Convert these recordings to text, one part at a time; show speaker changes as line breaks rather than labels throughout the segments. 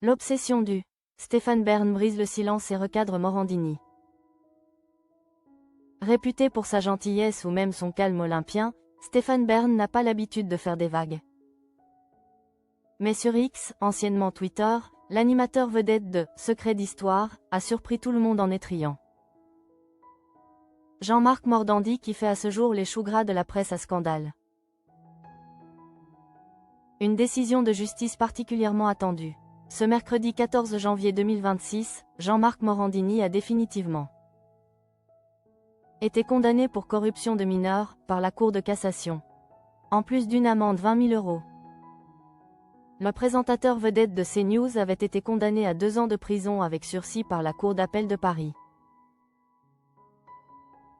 L'obsession du Stéphane Bern brise le silence et recadre Morandini. Réputé pour sa gentillesse ou même son calme olympien, Stéphane Bern n'a pas l'habitude de faire des vagues. Mais sur X, anciennement Twitter, l'animateur vedette de « Secret d'Histoire » a surpris tout le monde en étriant. Jean-Marc Morandini qui fait à ce jour les choux gras de la presse à scandale. Une décision de justice particulièrement attendue. Ce mercredi 14 janvier 2026, Jean-Marc Morandini a définitivement été condamné pour corruption de mineurs par la Cour de cassation. En plus d'une amende 20 000 €. Le présentateur vedette de CNews avait été condamné à 2 ans de prison avec sursis par la Cour d'appel de Paris.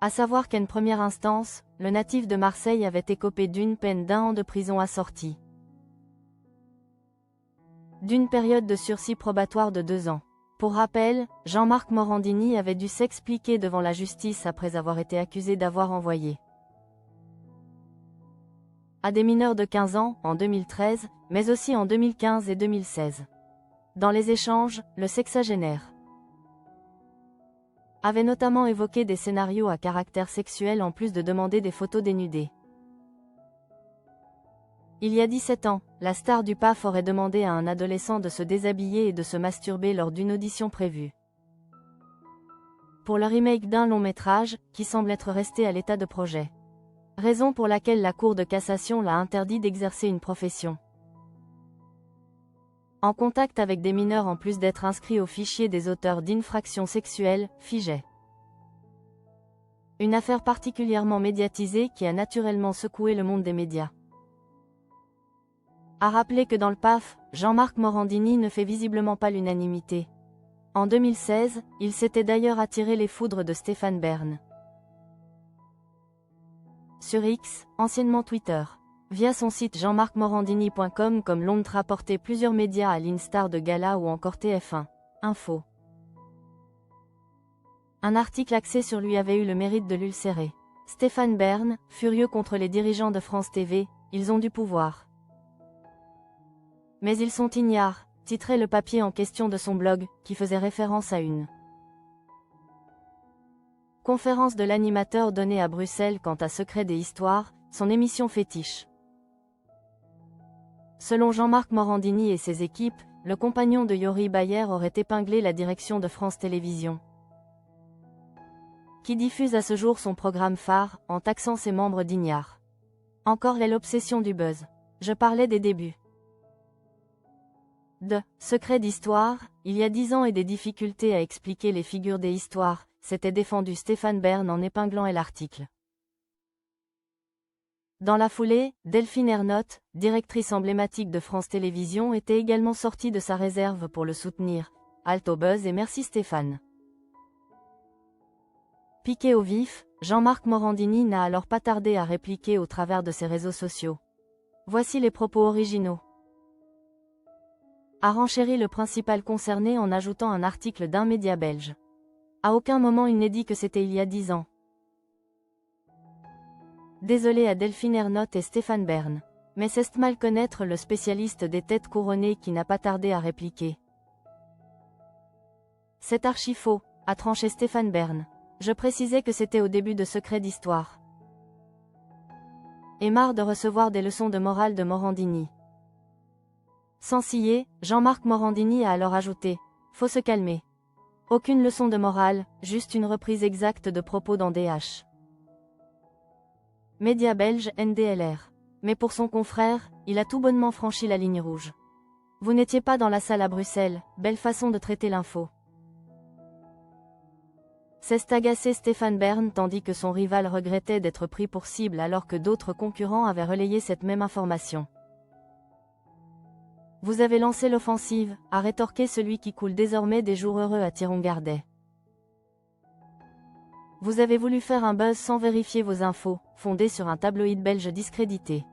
À savoir qu'en première instance, le natif de Marseille avait écopé d'une peine d'1 an de prison assortie d'une période de sursis probatoire de 2 ans. Pour rappel, Jean-Marc Morandini avait dû s'expliquer devant la justice après avoir été accusé d'avoir envoyé à des mineurs de 15 ans, en 2013, mais aussi en 2015 et 2016. Dans les échanges, le sexagénaire avait notamment évoqué des scénarios à caractère sexuel en plus de demander des photos dénudées. Il y a 17 ans, la star du PAF aurait demandé à un adolescent de se déshabiller et de se masturber lors d'une audition prévue pour le remake d'un long métrage, qui semble être resté à l'état de projet. Raison pour laquelle la Cour de cassation l'a interdit d'exercer une profession en contact avec des mineurs en plus d'être inscrit au fichier des auteurs d'infractions sexuelles, FIJAI. Une affaire particulièrement médiatisée qui a naturellement secoué le monde des médias. À rappeler que dans le PAF, Jean-Marc Morandini ne fait visiblement pas l'unanimité. En 2016, il s'était d'ailleurs attiré les foudres de Stéphane Bern. Sur X, anciennement Twitter. Via son site jeanmarcmorandini.com comme l'ont rapporté plusieurs médias à l'instar de Gala ou encore TF1 Info. Un article axé sur lui avait eu le mérite de l'ulcérer. Stéphane Bern, furieux contre les dirigeants de France TV, ils ont du pouvoir. Mais ils sont ignares, titrait le papier en question de son blog, qui faisait référence à une conférence de l'animateur donnée à Bruxelles quant à Secret des Histoires, son émission fétiche. Selon Jean-Marc Morandini et ses équipes, le compagnon de Yori Bayer aurait épinglé la direction de France Télévisions, qui diffuse à ce jour son programme phare, en taxant ses membres d'ignares. Encore l'obsession du buzz. Je parlais des débuts de Secret d'Histoire, il y a 10 ans et des difficultés à expliquer les figures des histoires, s'était défendu Stéphane Bern en épinglant l'article. Dans la foulée, Delphine Ernotte, directrice emblématique de France Télévisions, était également sortie de sa réserve pour le soutenir. Halte au buzz et merci Stéphane. Piqué au vif, Jean-Marc Morandini n'a alors pas tardé à répliquer au travers de ses réseaux sociaux. Voici les propos originaux. A renchéri le principal concerné en ajoutant un article d'un média belge. À aucun moment il n'est dit que c'était il y a 10 ans. Désolé à Delphine Ernotte et Stéphane Bern. Mais c'est mal connaître le spécialiste des têtes couronnées qui n'a pas tardé à répliquer. C'est archi faux, a tranché Stéphane Bern. Je précisais que c'était au début de Secret d'Histoire. Et marre de recevoir des leçons de morale de Morandini. Sans scier, Jean-Marc Morandini a alors ajouté « Faut se calmer. Aucune leçon de morale, juste une reprise exacte de propos dans DH. Média belge NDLR. Mais pour son confrère, il a tout bonnement franchi la ligne rouge. Vous n'étiez pas dans la salle à Bruxelles, belle façon de traiter l'info. » C'est agacé Stéphane Bern tandis que son rival regrettait d'être pris pour cible alors que d'autres concurrents avaient relayé cette même information. Vous avez lancé l'offensive, a rétorqué celui qui coule désormais des jours heureux à Thiron-Gardet. Vous avez voulu faire un buzz sans vérifier vos infos, fondées sur un tabloïd belge discrédité.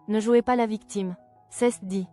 Ne jouez pas la victime. C'est dit.